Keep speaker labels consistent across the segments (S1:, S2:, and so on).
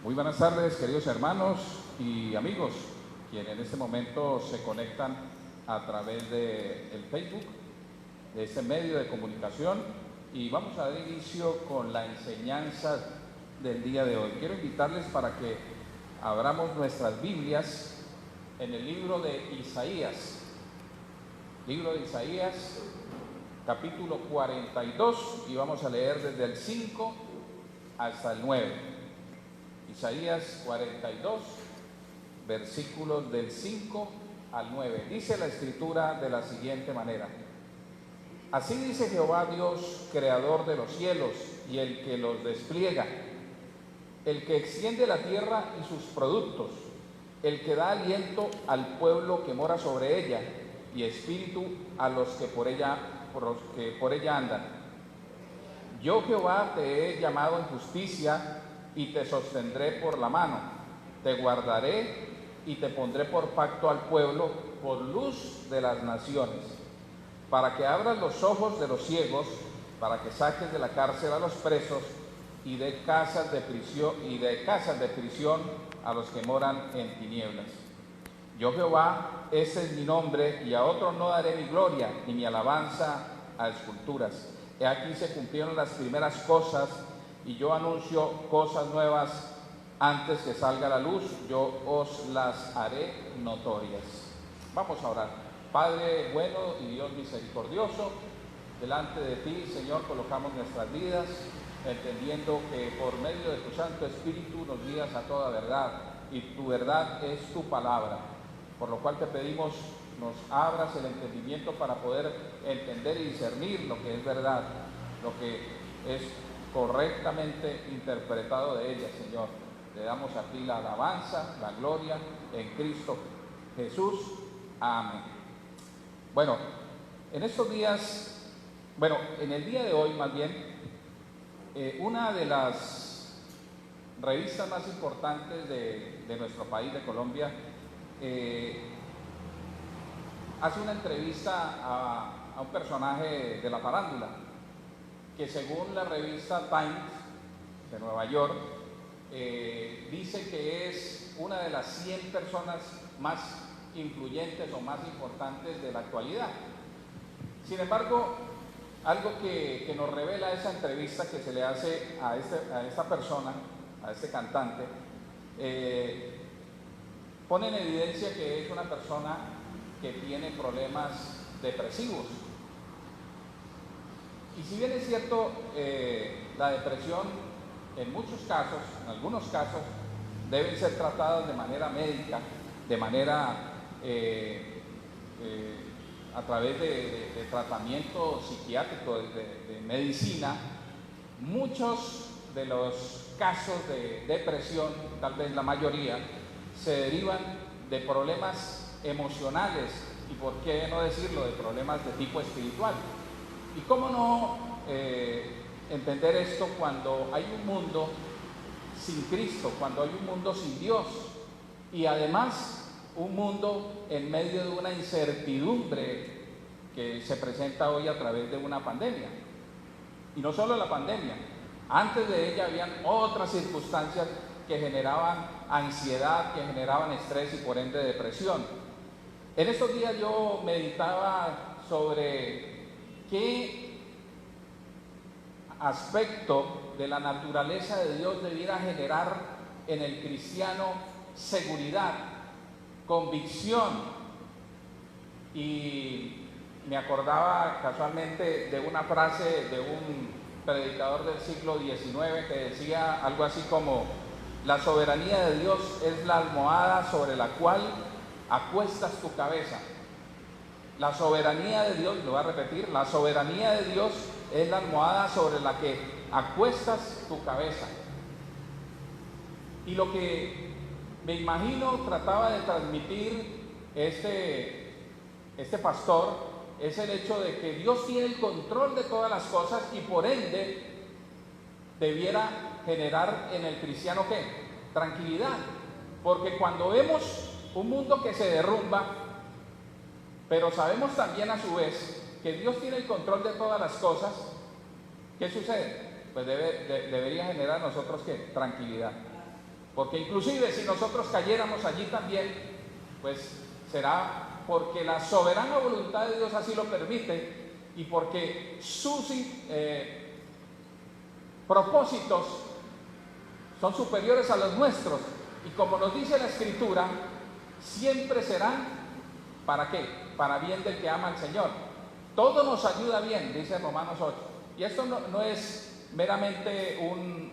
S1: Muy buenas tardes, queridos hermanos y amigos, quienes en este momento se conectan a través del Facebook, de este medio de comunicación, y vamos a dar inicio con la enseñanza del día de hoy. Quiero invitarles para que abramos nuestras Biblias en el libro de Isaías, capítulo 42, y vamos a leer desde el 5 hasta el 9. Isaías 42, versículos del 5 al 9. Dice la Escritura de la siguiente manera: Así dice Jehová Dios, creador de los cielos y el que los despliega, el que extiende la tierra y sus productos, el que da aliento al pueblo que mora sobre ella y espíritu a los que por ella andan. Yo, Jehová, te he llamado en justicia y te sostendré por la mano, te guardaré y te pondré por pacto al pueblo, por luz de las naciones, para que abras los ojos de los ciegos, para que saques de la cárcel a los presos y de casas de prisión a los que moran en tinieblas. Yo, Jehová, ese es mi nombre, y a otro no daré mi gloria ni mi alabanza a esculturas. He aquí se cumplieron las primeras cosas, y yo anuncio cosas nuevas. Antes que salga la luz, yo os las haré notorias. Vamos a orar. Padre bueno y Dios misericordioso, delante de ti, Señor, colocamos nuestras vidas, entendiendo que por medio de tu Santo Espíritu nos guías a toda verdad, y tu verdad es tu palabra, por lo cual te pedimos nos abras el entendimiento para poder entender y discernir lo que es verdad, lo que es correctamente interpretado de ella, Señor. Le damos a ti la alabanza, la gloria en Cristo Jesús. Amén. Bueno, en el día de hoy más bien, una de las revistas más importantes de nuestro país, de Colombia, hace una entrevista a un personaje de la farándula, que según la revista Times de Nueva York, dice que es una de las 100 personas más influyentes o más importantes de la actualidad. Sin embargo, algo que nos revela esa entrevista que se le hace a esta persona, a este cantante, pone en evidencia que es una persona que tiene problemas depresivos. Y si bien es cierto, la depresión en algunos casos, deben ser tratadas de manera médica, de manera a través de tratamiento psiquiátrico, de medicina. Muchos de los casos de depresión, tal vez la mayoría, se derivan de problemas emocionales, y por qué no decirlo, de problemas de tipo espiritual. ¿Y cómo no entender esto cuando hay un mundo sin Cristo, cuando hay un mundo sin Dios, y además un mundo en medio de una incertidumbre que se presenta hoy a través de una pandemia? Y no solo la pandemia, antes de ella habían otras circunstancias que generaban ansiedad, que generaban estrés y por ende depresión. En estos días yo meditaba sobre qué aspecto de la naturaleza de Dios debiera generar en el cristiano seguridad, convicción, y me acordaba casualmente de una frase de un predicador del siglo XIX que decía algo así como: la soberanía de Dios es la almohada sobre la cual acuestas tu cabeza. La soberanía de Dios, lo voy a repetir, la soberanía de Dios es la almohada sobre la que acuestas tu cabeza. Y lo que me imagino trataba de transmitir este pastor es el hecho de que Dios tiene el control de todas las cosas, y por ende debiera generar en el cristiano ¿qué? Tranquilidad. Porque cuando vemos un mundo que se derrumba, pero sabemos también a su vez que Dios tiene el control de todas las cosas, ¿qué sucede? Pues debería generar a nosotros ¿qué? Tranquilidad. porque inclusive si nosotros cayéramos allí también, pues será porque la soberana voluntad de Dios así lo permite y porque sus propósitos son superiores a los nuestros, y como nos dice la Escritura, siempre serán, ¿para qué? Para bien del que ama al Señor. Todo nos ayuda bien, dice Romanos 8. Y esto no es meramente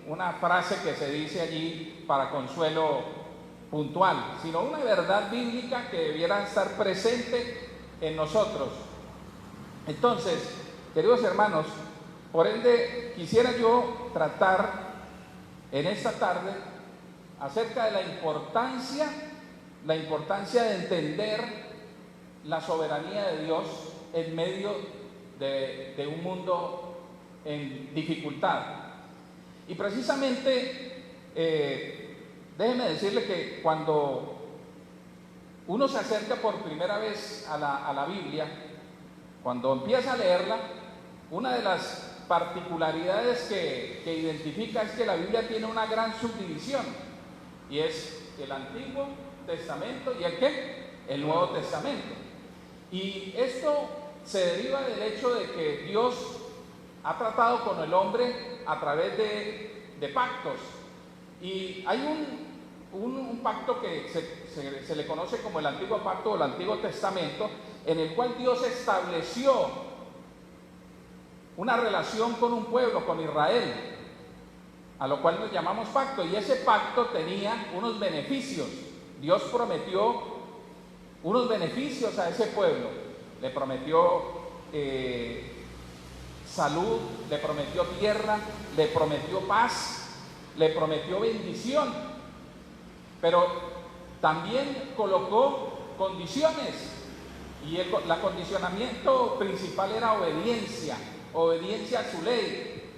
S1: una frase que se dice allí para consuelo puntual, sino una verdad bíblica que debiera estar presente en nosotros. Entonces, queridos hermanos, por ende quisiera yo tratar en esta tarde acerca de la importancia de entender la soberanía de Dios en medio de un mundo en dificultad. Y precisamente, déjeme decirle que cuando uno se acerca por primera vez a la Biblia, cuando empieza a leerla, una de las particularidades que identifica es que la Biblia tiene una gran subdivisión, y es el Antiguo Testamento y el Nuevo Testamento. Y esto se deriva del hecho de que Dios ha tratado con el hombre a través de pactos. Y hay un pacto que se le conoce como el Antiguo Pacto o el Antiguo Testamento, en el cual Dios estableció una relación con un pueblo, con Israel, a lo cual nos llamamos pacto, y ese pacto tenía unos beneficios. Dios prometió unos beneficios a ese pueblo, le prometió salud, le prometió tierra, le prometió paz, le prometió bendición, pero también colocó condiciones, y el acondicionamiento principal era obediencia a su ley,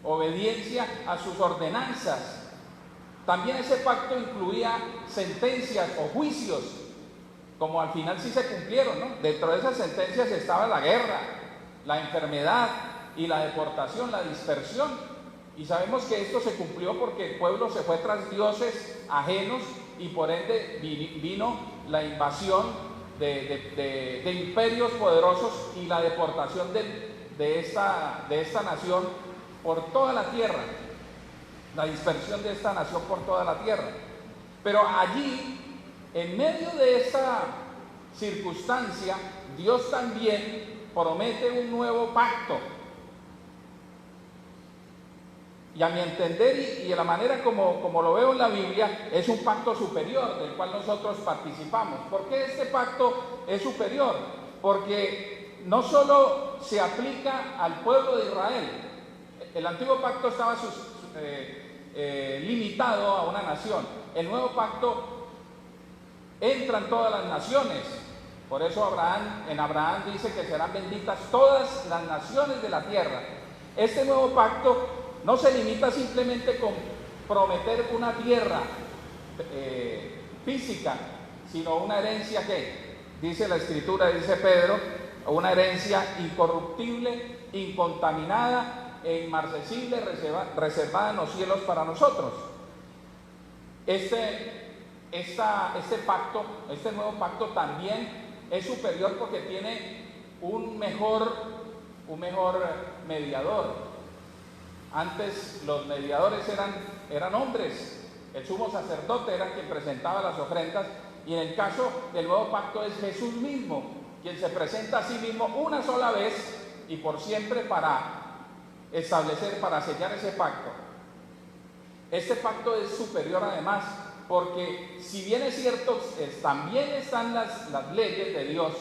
S1: obediencia a sus ordenanzas. También ese pacto incluía sentencias o juicios, como al final sí se cumplieron, ¿no? Dentro de esas sentencias estaba la guerra, la enfermedad y la deportación, la dispersión. Y sabemos que esto se cumplió porque el pueblo se fue tras dioses ajenos, y por ende vino la invasión de imperios poderosos y la deportación de esta nación por toda la tierra, la dispersión de esta nación por toda la tierra. Pero allí, en medio de esta circunstancia, Dios también promete un nuevo pacto. Y a mi entender y de la manera como lo veo en la Biblia, es un pacto superior del cual nosotros participamos. ¿Por qué este pacto es superior? Porque no solo se aplica al pueblo de Israel. El antiguo pacto estaba limitado a una nación. El nuevo pacto entra en todas las naciones. Por eso en Abraham dice que serán benditas todas las naciones de la tierra. Este nuevo pacto no se limita simplemente con prometer una tierra física, sino una herencia que, dice la Escritura, dice Pedro, una herencia incorruptible, incontaminada e inmarcesible, reservada en los cielos para nosotros. Este nuevo pacto también es superior porque tiene un mejor mediador. Antes los mediadores eran hombres, el sumo sacerdote era quien presentaba las ofrendas, y en el caso del nuevo pacto es Jesús mismo, quien se presenta a sí mismo una sola vez y por siempre para sellar ese pacto. Este pacto es superior además, porque si bien es cierto, también están las leyes de Dios,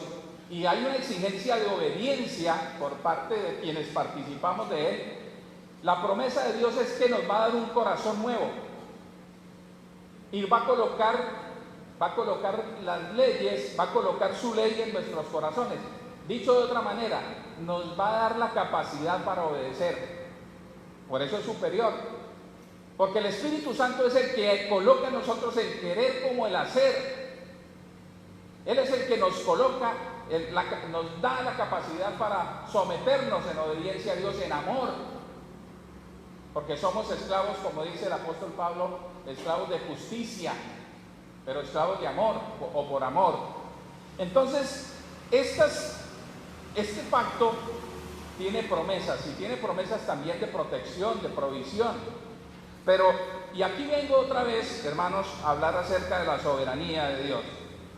S1: y hay una exigencia de obediencia por parte de quienes participamos de él. La promesa de Dios es que nos va a dar un corazón nuevo y va a colocar las leyes, va a colocar su ley en nuestros corazones. Dicho de otra manera, nos va a dar la capacidad para obedecer. Por eso es superior, porque el Espíritu Santo es el que coloca en nosotros el querer como el hacer. Él es el que nos coloca, nos da la capacidad para someternos en obediencia a Dios, en amor. porque somos esclavos, como dice el apóstol Pablo, esclavos de justicia, pero esclavos de amor o por amor. Entonces, este pacto tiene promesas, y tiene promesas también de protección, de provisión. Pero, y aquí vengo otra vez, hermanos, a hablar acerca de la soberanía de Dios.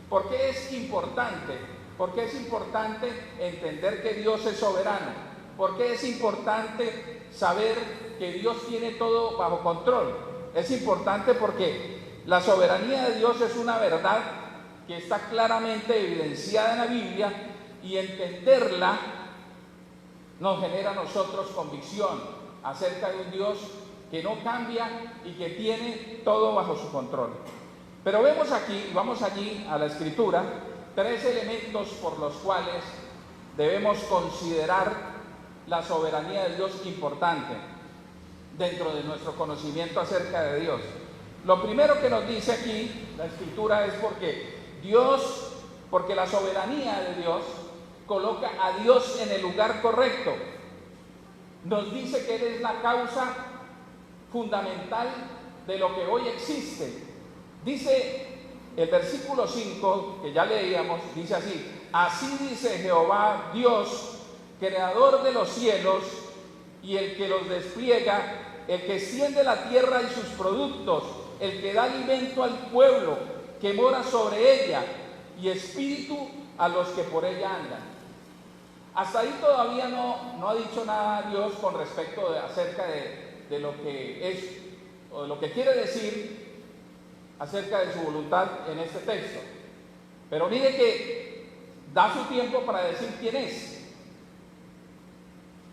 S1: ¿Por qué es importante? ¿Por qué es importante entender que Dios es soberano? ¿Por qué es importante saber que Dios tiene todo bajo control? Es importante porque la soberanía de Dios es una verdad que está claramente evidenciada en la Biblia, y entenderla nos genera a nosotros convicción acerca de un Dios que no cambia y que tiene todo bajo su control. Pero vemos aquí, vamos allí a la Escritura, 3 elementos por los cuales debemos considerar la soberanía de Dios importante dentro de nuestro conocimiento acerca de Dios. Lo primero que nos dice aquí la Escritura es porque la soberanía de Dios coloca a Dios en el lugar correcto. Nos dice que Él es la causa fundamental de lo que hoy existe. Dice el versículo 5, que ya leíamos, dice así: así dice Jehová Dios, creador de los cielos y el que los despliega, el que extiende la tierra y sus productos, el que da alimento al pueblo que mora sobre ella, y espíritu a los que por ella andan. Hasta ahí todavía no ha dicho nada Dios con respecto acerca de lo que es, o de lo que quiere decir acerca de su voluntad en este texto. Pero mire que da su tiempo para decir quién es.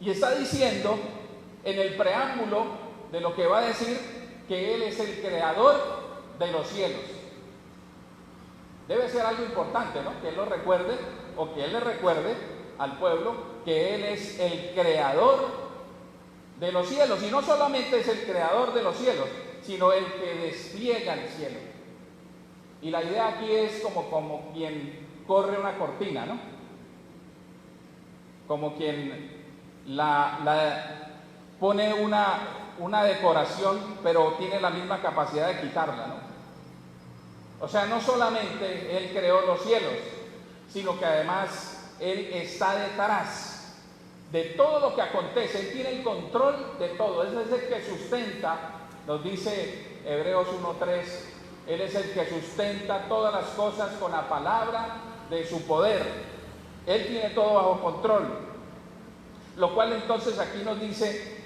S1: Y está diciendo en el preámbulo de lo que va a decir que Él es el creador de los cielos. Debe ser algo importante, ¿no? Que Él lo recuerde, o que Él le recuerde al pueblo que Él es el creador de los cielos. Y no solamente es el creador de los cielos, sino el que despliega el cielo. Y la idea aquí es como quien corre una cortina, ¿no? Como quien la pone una decoración, pero tiene la misma capacidad de quitarla, ¿no? O sea, no solamente Él creó los cielos, sino que además Él está detrás de todo lo que acontece. Él tiene el control de todo. Él es el que sustenta, nos dice Hebreos 1:3, Él es el que sustenta todas las cosas con la palabra de su poder. Él tiene todo bajo control. Lo cual entonces aquí nos dice,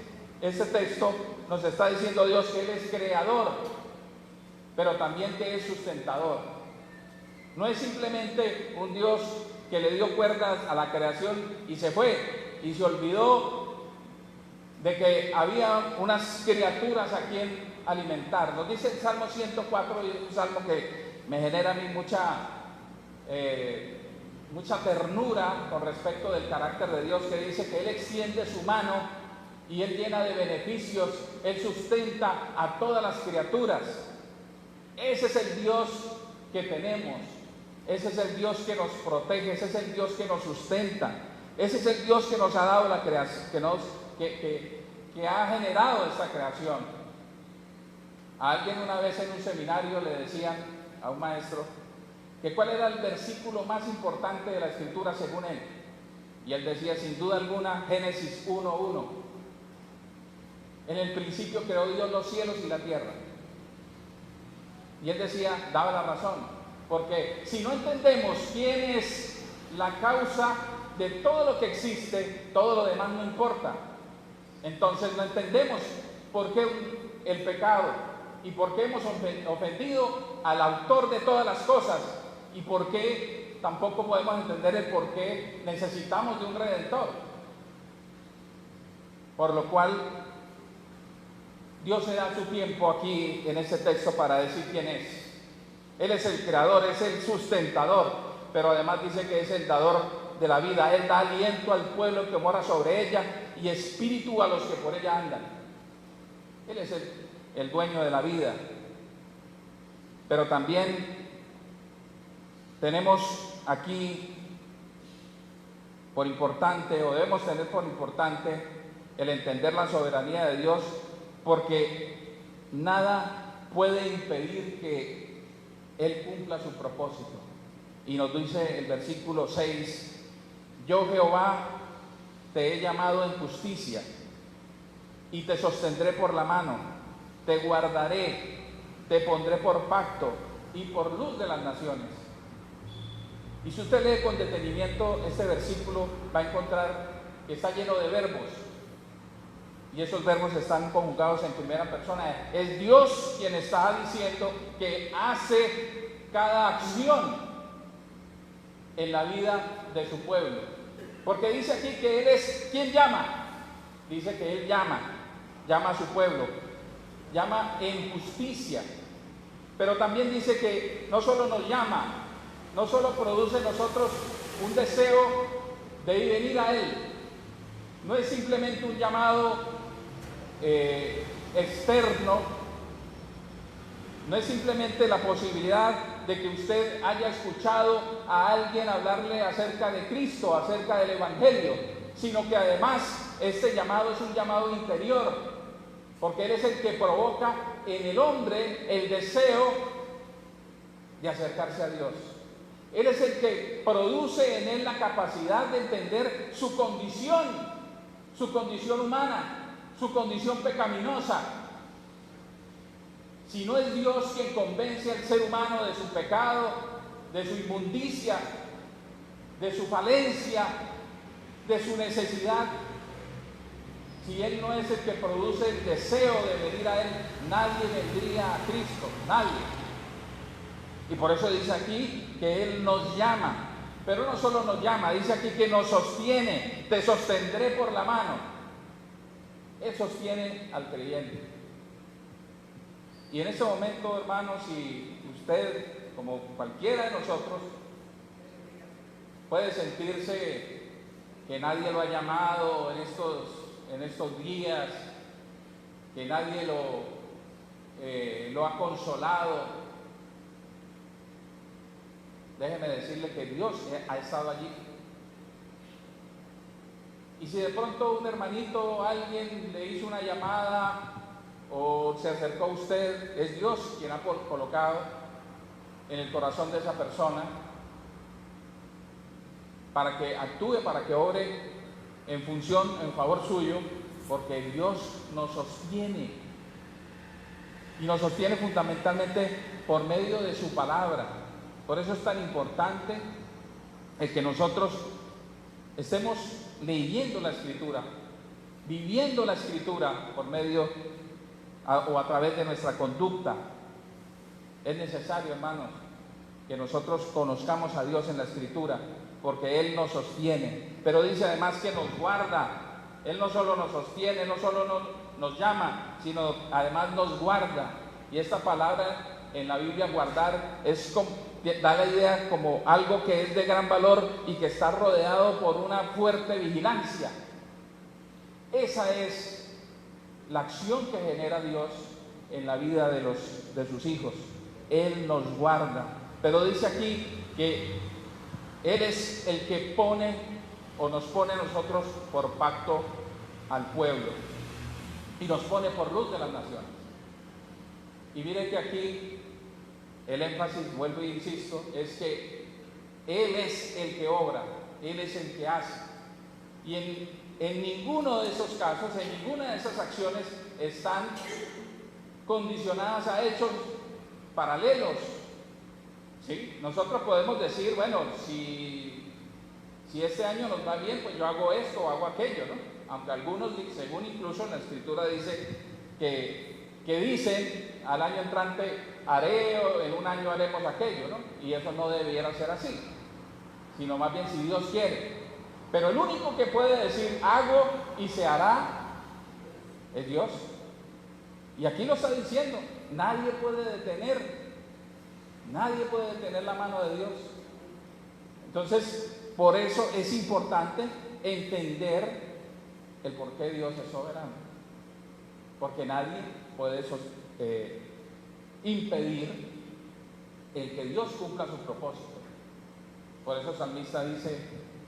S1: este texto nos está diciendo Dios que Él es creador, pero también que es sustentador. No es simplemente un Dios que le dio cuerdas a la creación y se fue, y se olvidó de que había unas criaturas a quien alimentar. Nos dice el Salmo 104, y es un salmo que me genera a mí mucha ternura con respecto del carácter de Dios, que dice que Él extiende su mano y Él llena de beneficios, Él sustenta a todas las criaturas. Ese es el Dios que tenemos. Ese es el Dios que nos protege, ese es el Dios que nos sustenta, ese es el Dios que nos ha dado la creación, que ha generado esta creación. A alguien una vez en un seminario le decían a un maestro que cuál era el versículo más importante de la Escritura según él. Y él decía, sin duda alguna, Génesis 1:1. En el principio creó Dios los cielos y la tierra. Y él decía, daba la razón. Porque si no entendemos quién es la causa de todo lo que existe, todo lo demás no importa. Entonces no entendemos por qué el pecado y por qué hemos ofendido al autor de todas las cosas, y por qué tampoco podemos entender el por qué necesitamos de un redentor. Por lo cual Dios se da su tiempo aquí en este texto para decir quién es. Él es el creador, es el sustentador, pero además dice que es el dador de la vida. Él da aliento al pueblo que mora sobre ella y espíritu a los que por ella andan. Él es el dueño de la vida. Pero también tenemos aquí por importante, o debemos tener por importante, el entender la soberanía de Dios porque nada puede impedir que Él cumpla su propósito. Y nos dice el versículo 6, yo Jehová te he llamado en justicia y te sostendré por la mano, te guardaré, te pondré por pacto y por luz de las naciones. Y si usted lee con detenimiento este versículo, va a encontrar que está lleno de verbos. Y esos verbos están conjugados en primera persona. Es Dios quien está diciendo que hace cada acción en la vida de su pueblo. Porque dice aquí que Él es quien llama. Dice que Él llama a su pueblo, llama en justicia. Pero también dice que no solo nos llama, no solo produce en nosotros un deseo de ir venir a Él. No es simplemente un llamado externo, no es simplemente la posibilidad de que usted haya escuchado a alguien hablarle acerca de Cristo, acerca del Evangelio, sino que además este llamado es un llamado interior, porque Él es el que provoca en el hombre el deseo de acercarse a Dios. Él es el que produce en él la capacidad de entender su condición humana, su condición pecaminosa. Si no es Dios quien convence al ser humano de su pecado, de su inmundicia, de su falencia, de su necesidad, si Él no es el que produce el deseo de venir a Él, nadie vendría a Cristo, nadie. Y por eso dice aquí que Él nos llama, pero no solo nos llama, dice aquí que nos sostiene, te sostendré por la mano. Él sostiene al creyente. Y en este momento, hermanos, si usted, como cualquiera de nosotros, puede sentirse que nadie lo ha llamado en estos días, que nadie lo ha consolado, déjeme decirle que Dios ha estado allí. Y si de pronto un hermanito, alguien le hizo una llamada o se acercó a usted, es Dios quien ha colocado en el corazón de esa persona para que actúe, para que obre en favor suyo, porque Dios nos sostiene. Y nos sostiene fundamentalmente por medio de su palabra. Por eso es tan importante el que nosotros estemos leyendo la Escritura, viviendo la Escritura por medio o a través de nuestra conducta. Es necesario, hermanos, que nosotros conozcamos a Dios en la Escritura, porque Él nos sostiene. Pero dice además que nos guarda. Él no solo nos sostiene, no solo nos llama, sino además nos guarda. Y esta palabra en la Biblia, guardar, da la idea como algo que es de gran valor y que está rodeado por una fuerte vigilancia. Esa es la acción que genera Dios en la vida de sus hijos. Él nos guarda. Pero dice aquí que Él es el que nos pone a nosotros por pacto al pueblo y nos pone por luz de las naciones. Y mire que aquí el énfasis, vuelvo e insisto, es que Él es el que obra, Él es el que hace. Y en ninguno de esos casos, en ninguna de esas acciones están condicionadas a hechos paralelos. ¿Sí? Nosotros podemos decir, bueno, si este año nos va bien, pues yo hago esto o hago aquello, ¿no? Aunque algunos, según incluso en la Escritura dice que dicen al año entrante haré, o en un año haremos aquello, ¿no? Y eso no debiera ser así, sino más bien si Dios quiere. Pero el único que puede decir hago y se hará es Dios. Y aquí lo está diciendo, nadie puede detener la mano de Dios. Entonces, por eso es importante entender el por qué Dios es soberano, porque nadie puede impedir el que Dios cumpla su propósito. Por eso el salmista dice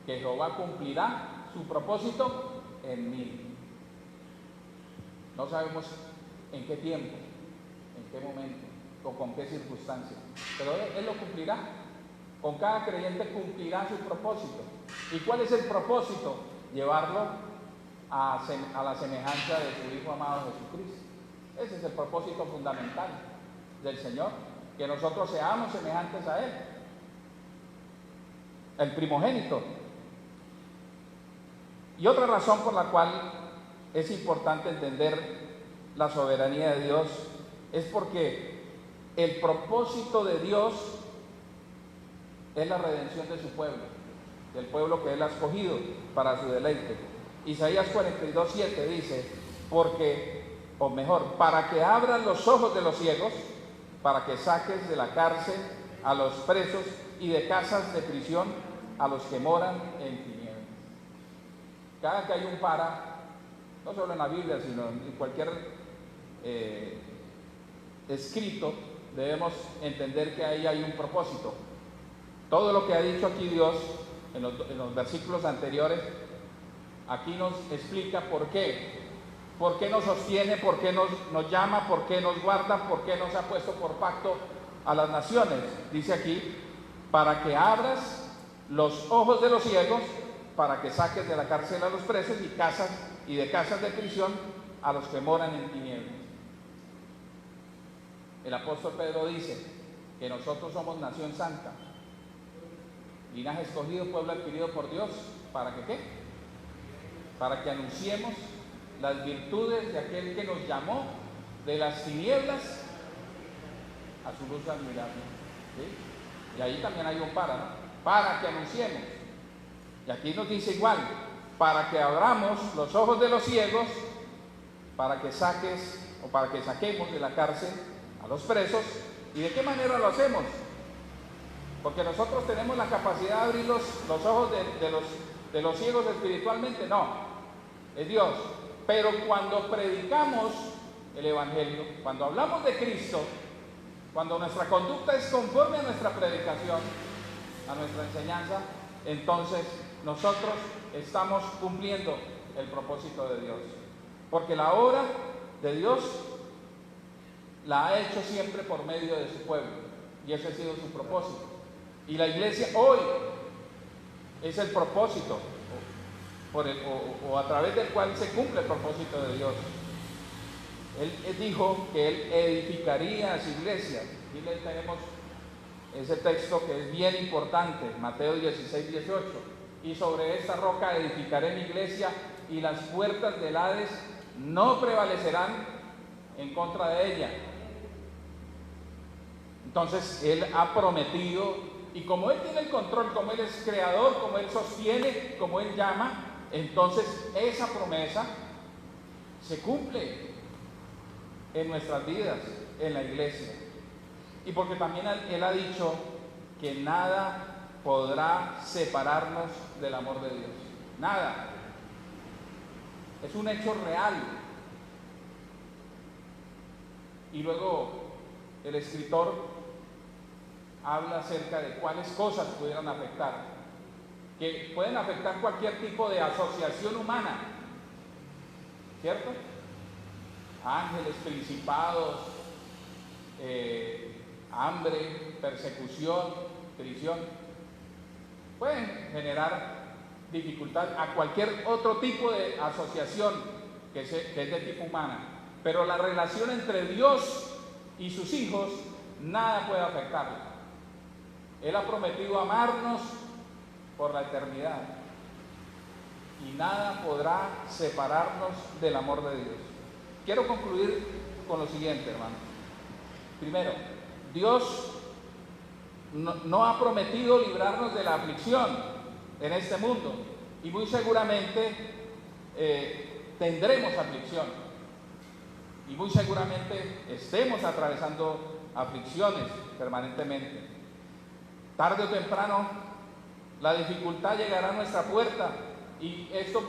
S1: que Jehová cumplirá su propósito en mí. No sabemos en qué tiempo, en qué momento o con qué circunstancia. Pero Él lo cumplirá. Con cada creyente cumplirá su propósito. ¿Y cuál es el propósito? Llevarlo a la semejanza de su Hijo amado Jesucristo. Ese es el propósito fundamental del Señor, que nosotros seamos semejantes a Él, el primogénito. Y otra razón por la cual es importante entender la soberanía de Dios es porque el propósito de Dios es la redención de su pueblo, del pueblo que Él ha escogido para su deleite. Isaías 42:7 dice, para que abran los ojos de los ciegos, para que saques de la cárcel a los presos y de casas de prisión a los que moran en tinieblas. Cada que hay un no solo en la Biblia, sino en cualquier escrito, debemos entender que ahí hay un propósito. Todo lo que ha dicho aquí Dios en los versículos anteriores, aquí nos explica por qué nos sostiene, por qué nos llama, por qué nos guarda, por qué nos ha puesto por pacto a las naciones. Dice aquí, para que abras los ojos de los ciegos, para que saques de la cárcel a los presos y de casas de prisión a los que moran en tinieblas. El apóstol Pedro dice que nosotros somos nación santa, linaje escogido, pueblo adquirido por Dios. ¿Para que qué? Para que anunciemos las virtudes de aquel que nos llamó de las tinieblas a su luz admirable. ¿Sí? Y ahí también hay un ¿no? Para que anunciemos. Y aquí nos dice igual, para que abramos los ojos de los ciegos, para que saquemos de la cárcel a los presos. ¿Y de qué manera lo hacemos? Porque nosotros tenemos la capacidad de abrir los ojos de los ciegos espiritualmente. No, es Dios. Pero cuando predicamos el Evangelio, cuando hablamos de Cristo, cuando nuestra conducta es conforme a nuestra predicación, a nuestra enseñanza, entonces nosotros estamos cumpliendo el propósito de Dios. Porque la obra de Dios la ha hecho siempre por medio de su pueblo, y ese ha sido su propósito. Y la iglesia hoy es el propósito o a través del cual se cumple el propósito de Dios. Él dijo que Él edificaría a su iglesia. Aquí le tenemos ese texto que es bien importante, Mateo 16:18. Y sobre esta roca edificaré mi iglesia, y las puertas del Hades no prevalecerán en contra de ella. Entonces Él ha prometido, y como Él tiene el control, como Él es creador, como Él sostiene, como Él llama, entonces esa promesa se cumple en nuestras vidas, en la iglesia. Y porque también Él ha dicho que nada podrá separarnos del amor de Dios. Nada. Es un hecho real. Y luego el escritor habla acerca de cuáles cosas pudieran afectar, que pueden afectar cualquier tipo de asociación humana, ¿cierto? Ángeles, principados, hambre, persecución, prisión, pueden generar dificultad a cualquier otro tipo de asociación que es de tipo humana, pero la relación entre Dios y sus hijos, nada puede afectarla. Él ha prometido amarnos por la eternidad, y nada podrá separarnos del amor de Dios. Quiero concluir con lo siguiente, hermano. Primero, Dios no ha prometido librarnos de la aflicción en este mundo, y muy seguramente tendremos aflicción, y muy seguramente estemos atravesando aflicciones permanentemente. Tarde o temprano la dificultad llegará a nuestra puerta, y esto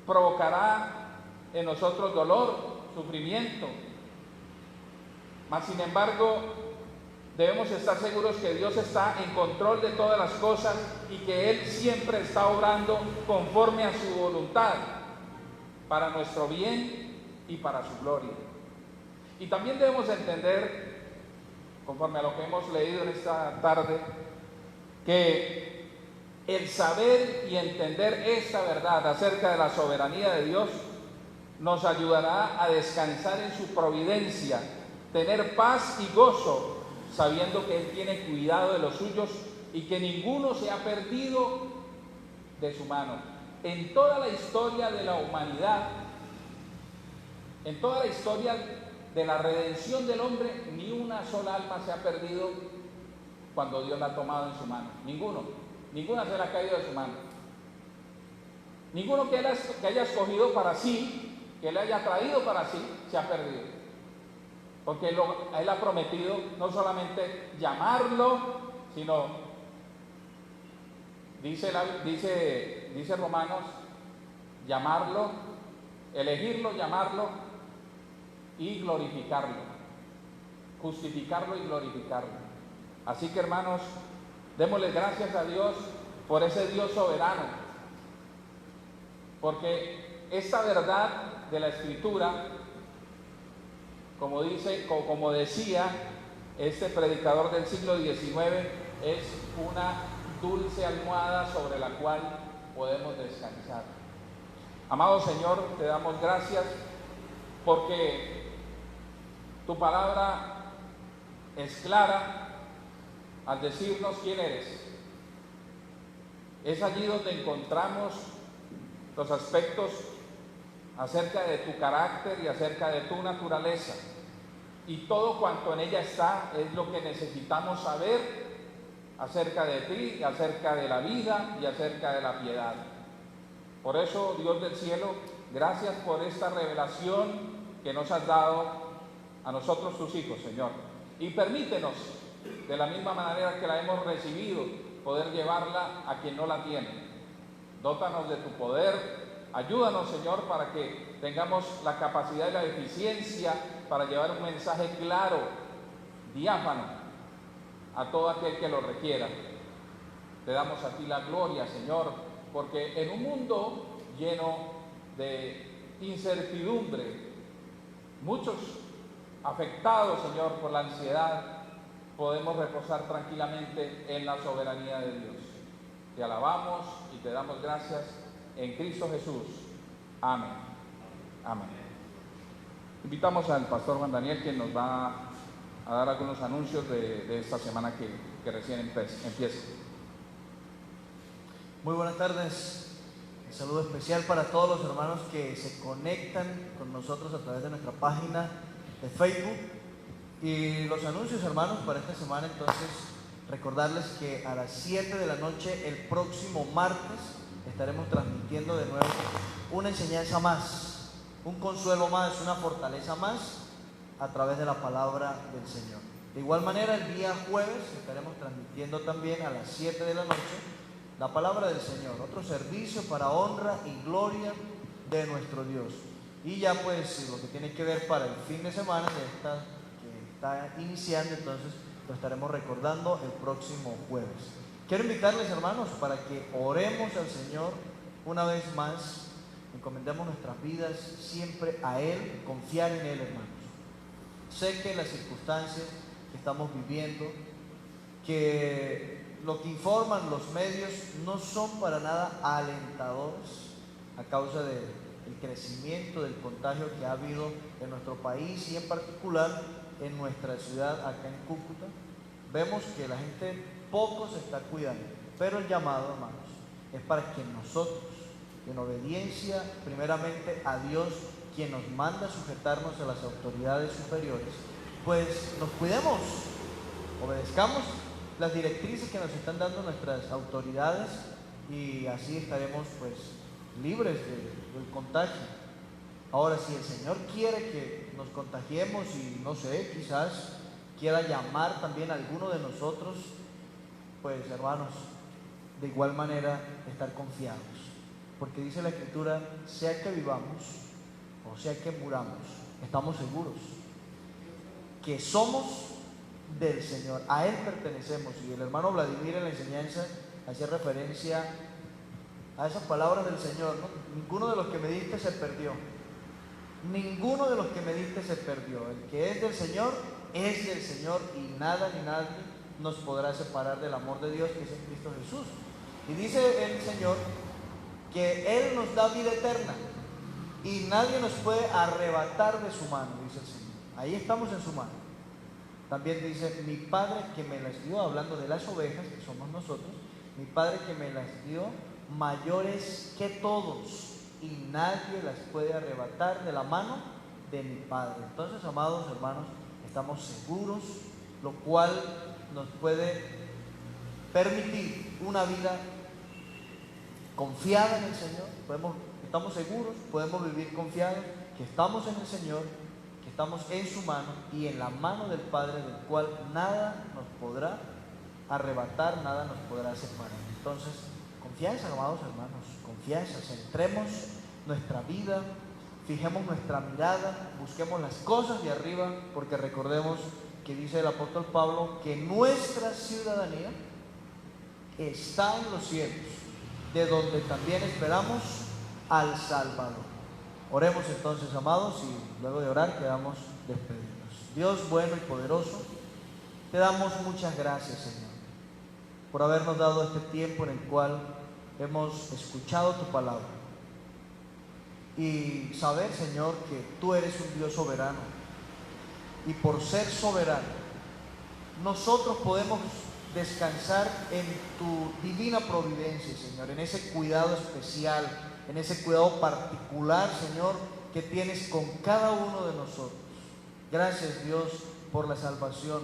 S1: provocará en nosotros dolor, sufrimiento. Mas sin embargo, debemos estar seguros que Dios está en control de todas las cosas, y que Él siempre está obrando conforme a su voluntad, para nuestro bien y para su gloria. Y también debemos entender, conforme a lo que hemos leído en esta tarde, que el saber y entender esta verdad acerca de la soberanía de Dios nos ayudará a descansar en su providencia, tener paz y gozo, sabiendo que Él tiene cuidado de los suyos y que ninguno se ha perdido de su mano. En toda la historia de la humanidad, en toda la historia de la redención del hombre, ni una sola alma se ha perdido cuando Dios la ha tomado en su mano. Ninguna se le ha caído de su mano. Ninguno que haya escogido para sí, que le haya traído para sí, se ha perdido. Porque Él ha prometido no solamente llamarlo, sino, dice Romanos, llamarlo, elegirlo, llamarlo y glorificarlo, justificarlo y glorificarlo. Así que, hermanos, démosle gracias a Dios por ese Dios soberano, porque esta verdad de la Escritura, como decía este predicador del siglo XIX, es una dulce almohada sobre la cual podemos descansar. Amado Señor, te damos gracias porque tu palabra es clara al decirnos quién eres. Es allí donde encontramos los aspectos acerca de tu carácter y acerca de tu naturaleza. Y todo cuanto en ella está es lo que necesitamos saber acerca de ti, acerca de la vida y acerca de la piedad. Por eso, Dios del cielo, gracias por esta revelación que nos has dado a nosotros tus hijos, Señor. Y permítenos, de la misma manera que la hemos recibido, poder llevarla a quien no la tiene. Dótanos de tu poder, ayúdanos, Señor, para que tengamos la capacidad y la eficiencia para llevar un mensaje claro, diáfano, a todo aquel que lo requiera. Te damos a ti la gloria, Señor, porque en un mundo lleno de incertidumbre, muchos afectados, Señor, por la ansiedad, podemos reposar tranquilamente en la soberanía de Dios. Te alabamos y te damos gracias en Cristo Jesús. Amén. Amén. Invitamos al pastor Juan Daniel, quien nos va a dar algunos anuncios de esta semana que recién empieza.
S2: Muy buenas tardes. Un saludo especial para todos los hermanos que se conectan con nosotros a través de nuestra página de Facebook. Y los anuncios, hermanos, para esta semana, entonces, recordarles que a las 7 de la noche, el próximo martes, estaremos transmitiendo de nuevo una enseñanza más, un consuelo más, una fortaleza más, a través de la palabra del Señor. De igual manera, el día jueves estaremos transmitiendo también a las 7 de la noche la palabra del Señor, otro servicio para honra y gloria de nuestro Dios. Y ya pues lo que tiene que ver para el fin de semana que está iniciando, entonces lo estaremos recordando el próximo jueves. Quiero invitarles, hermanos, para que oremos al Señor una vez más, encomendemos nuestras vidas siempre a Él, confiar en Él, hermanos. Sé que las circunstancias que estamos viviendo, que lo que informan los medios no son para nada alentadores a causa del crecimiento del contagio que ha habido en nuestro país y en particular en nuestra ciudad acá en Cúcuta. Vemos que la gente poco se está cuidando, pero el llamado, hermanos, es para que nosotros, en obediencia primeramente a Dios, quien nos manda a sujetarnos a las autoridades superiores, pues nos cuidemos, obedezcamos las directrices que nos están dando nuestras autoridades y así estaremos pues libres del contagio. Ahora, si el Señor quiere que nos contagiemos y no sé, quizás quiera llamar también a alguno de nosotros, pues hermanos, de igual manera estar confiados, porque dice la Escritura, sea que vivamos o sea que muramos, estamos seguros que somos del Señor, a Él pertenecemos. Y el hermano Vladimir en la enseñanza hacía referencia a esas palabras del Señor, ¿no? Ninguno de los que me diste se perdió, ninguno de los que me diste se perdió. El que es del Señor, y nada ni nadie nos podrá separar del amor de Dios que es en Cristo Jesús. Y dice el Señor que Él nos da vida eterna y nadie nos puede arrebatar de su mano, dice el Señor. Ahí estamos en su mano. También dice, mi Padre que me las dio, hablando de las ovejas, que somos nosotros, mi Padre que me las dio, mayores que todos, y nadie las puede arrebatar de la mano de mi Padre. Entonces, amados hermanos, estamos seguros, lo cual nos puede permitir una vida confiada en el Señor. Estamos seguros, podemos vivir confiados que estamos en el Señor, que estamos en su mano y en la mano del Padre, del cual nada nos podrá arrebatar, nada nos podrá separar. Entonces, confianza, amados hermanos, confianza. Centremos nuestra vida, fijemos nuestra mirada, busquemos las cosas de arriba, porque recordemos que dice el apóstol Pablo que nuestra ciudadanía está en los cielos, de donde también esperamos al Salvador. Oremos entonces, amados, y luego de orar quedamos despedidos. Dios bueno y poderoso, te damos muchas gracias, Señor, por habernos dado este tiempo en el cual hemos escuchado tu palabra y saber, Señor, que tú eres un Dios soberano, y por ser soberano nosotros podemos descansar en tu divina providencia, Señor, en ese cuidado especial, en ese cuidado particular, Señor, que tienes con cada uno de nosotros. Gracias, Dios, por la salvación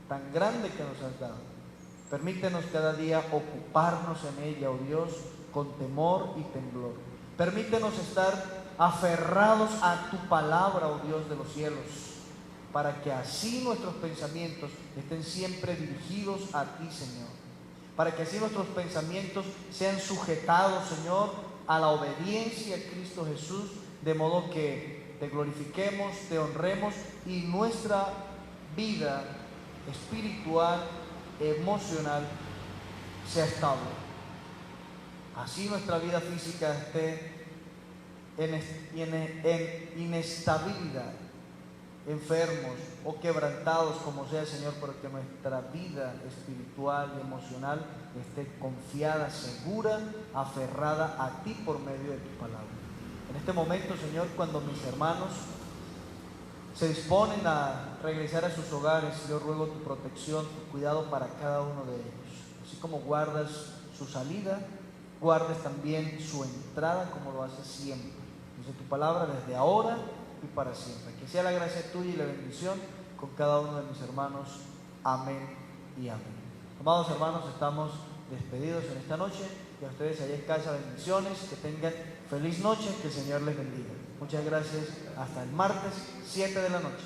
S2: tan grande que nos has dado. Permítenos cada día ocuparnos en ella, oh Dios, con temor y temblor. Permítenos estar aferrados a tu palabra, oh Dios de los cielos, para que así nuestros pensamientos estén siempre dirigidos a ti, Señor. Para que así nuestros pensamientos sean sujetados, Señor, a la obediencia a Cristo Jesús, de modo que te glorifiquemos, te honremos y nuestra vida espiritual, emocional, sea estable. Así nuestra vida física esté en inestabilidad, enfermos o quebrantados como sea, Señor, pero que nuestra vida espiritual y emocional esté confiada, segura, aferrada a ti por medio de tu palabra. En este momento, Señor, cuando mis hermanos se disponen a regresar a sus hogares, yo ruego tu protección, tu cuidado para cada uno de ellos. Así como guardas su salida, guardes también su entrada como lo haces siempre. Dice tu palabra, desde ahora y para siempre. Que sea la gracia tuya y la bendición con cada uno de mis hermanos. Amén y amén. Amados hermanos, estamos despedidos en esta noche, y a ustedes allá en casa bendiciones, que tengan feliz noche, que el Señor les bendiga. Muchas gracias, hasta el martes 7 de la noche.